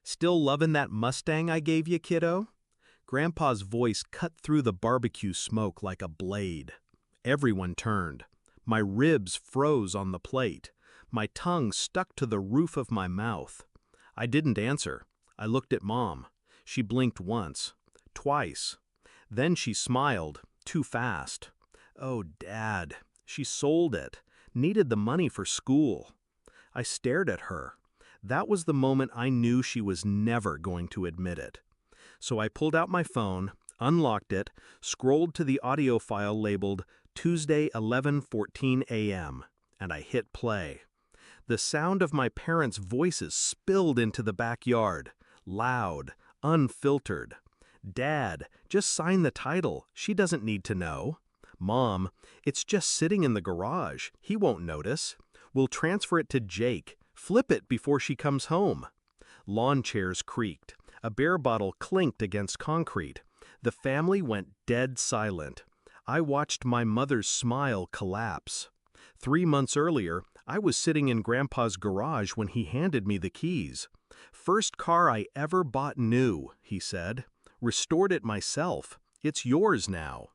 Still loving that Mustang I gave you, kiddo? Grandpa's voice cut through the barbecue smoke like a blade. Everyone turned. My ribs froze on the plate. My tongue stuck to the roof of my mouth. I didn't answer. I looked at Mom. She blinked once, twice. Then she smiled, too fast. Oh, Dad. She sold it. Needed the money for school. I stared at her. That was the moment I knew she was never going to admit it. So I pulled out my phone, unlocked it, scrolled to the audio file labeled Tuesday 11:14 a.m., and I hit play. The sound of my parents' voices spilled into the backyard, loud, unfiltered. Dad, just sign the title. She doesn't need to know. Mom, it's just sitting in the garage. He won't notice. We'll transfer it to Jake. Flip it before she comes home. Lawn chairs creaked. A beer bottle clinked against concrete. The family went dead silent. I watched my mother's smile collapse. 3 months earlier, I was sitting in Grandpa's garage when he handed me the keys. First car I ever bought new, he said. Restored it myself. It's yours now.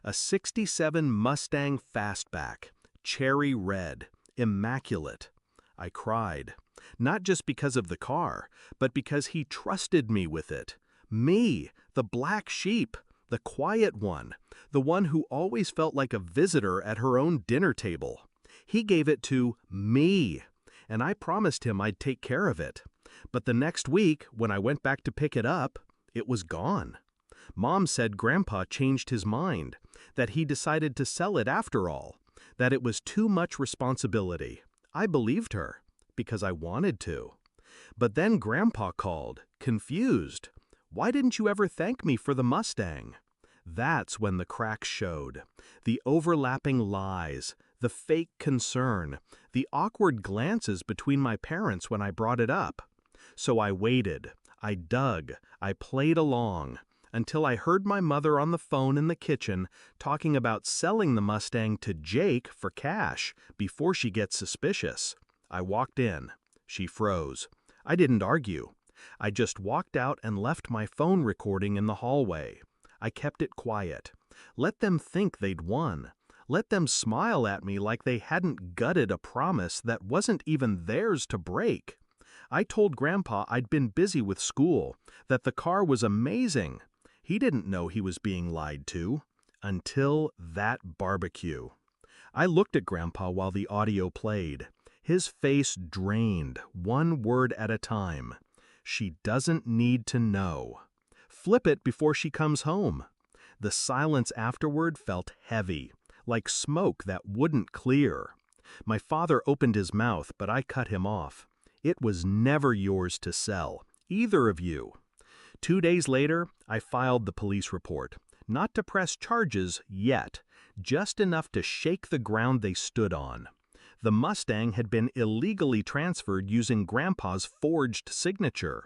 A '67 Mustang Fastback, cherry red, immaculate. I cried, not just because of the car, but because he trusted me with it. Me, the black sheep, the quiet one, the one who always felt like a visitor at her own dinner table. He gave it to me, and I promised him I'd take care of it. But the next week, when I went back to pick it up, it was gone. Mom said Grandpa changed his mind, that he decided to sell it after all, that it was too much responsibility. I believed her, because I wanted to. But then Grandpa called, confused. Why didn't you ever thank me for the Mustang? That's when the cracks showed. The overlapping lies, the fake concern, the awkward glances between my parents when I brought it up. So I waited, I dug, I played along, until I heard my mother on the phone in the kitchen talking about selling the Mustang to Jake for cash before she gets suspicious. I walked in. She froze. I didn't argue. I just walked out and left my phone recording in the hallway. I kept it quiet. Let them think they'd won. Let them smile at me like they hadn't gutted a promise that wasn't even theirs to break. I told Grandpa I'd been busy with school, that the car was amazing. He didn't know he was being lied to. Until that barbecue. I looked at Grandpa while the audio played. His face drained, one word at a time. She doesn't need to know. Flip it before she comes home. The silence afterward felt heavy, like smoke that wouldn't clear. My father opened his mouth, but I cut him off. It was never yours to sell, either of you. 2 days later, I filed the police report. Not to press charges yet, just enough to shake the ground they stood on. The Mustang had been illegally transferred using Grandpa's forged signature.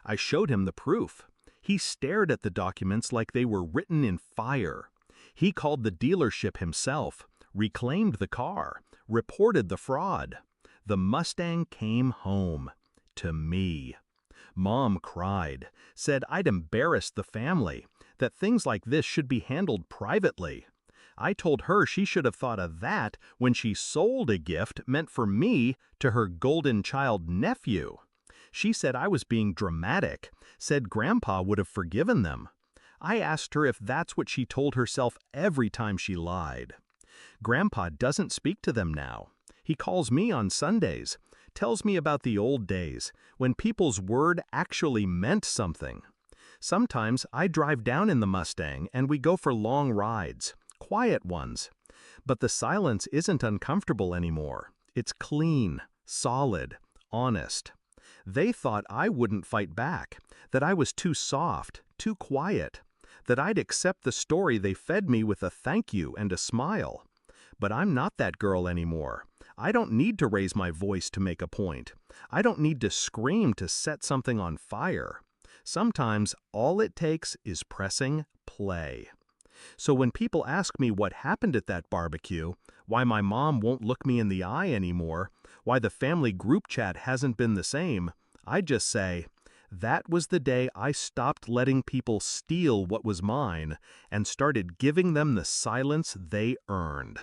I showed him the proof. He stared at the documents like they were written in fire. He called the dealership himself, reclaimed the car, reported the fraud. The Mustang came home. To me. Mom cried, said I'd embarrassed the family, that things like this should be handled privately. I told her she should have thought of that when she sold a gift meant for me to her golden child nephew. She said I was being dramatic, said Grandpa would have forgiven them. I asked her if that's what she told herself every time she lied. Grandpa doesn't speak to them now. He calls me on Sundays, tells me about the old days, when people's word actually meant something. Sometimes I drive down in the Mustang and we go for long rides, quiet ones. But the silence isn't uncomfortable anymore. It's clean, solid, honest. They thought I wouldn't fight back, that I was too soft, too quiet, that I'd accept the story they fed me with a thank you and a smile. But I'm not that girl anymore. I don't need to raise my voice to make a point. I don't need to scream to set something on fire. Sometimes all it takes is pressing play. So when people ask me what happened at that barbecue, why my mom won't look me in the eye anymore, why the family group chat hasn't been the same, I just say, That was the day I stopped letting people steal what was mine and started giving them the silence they earned.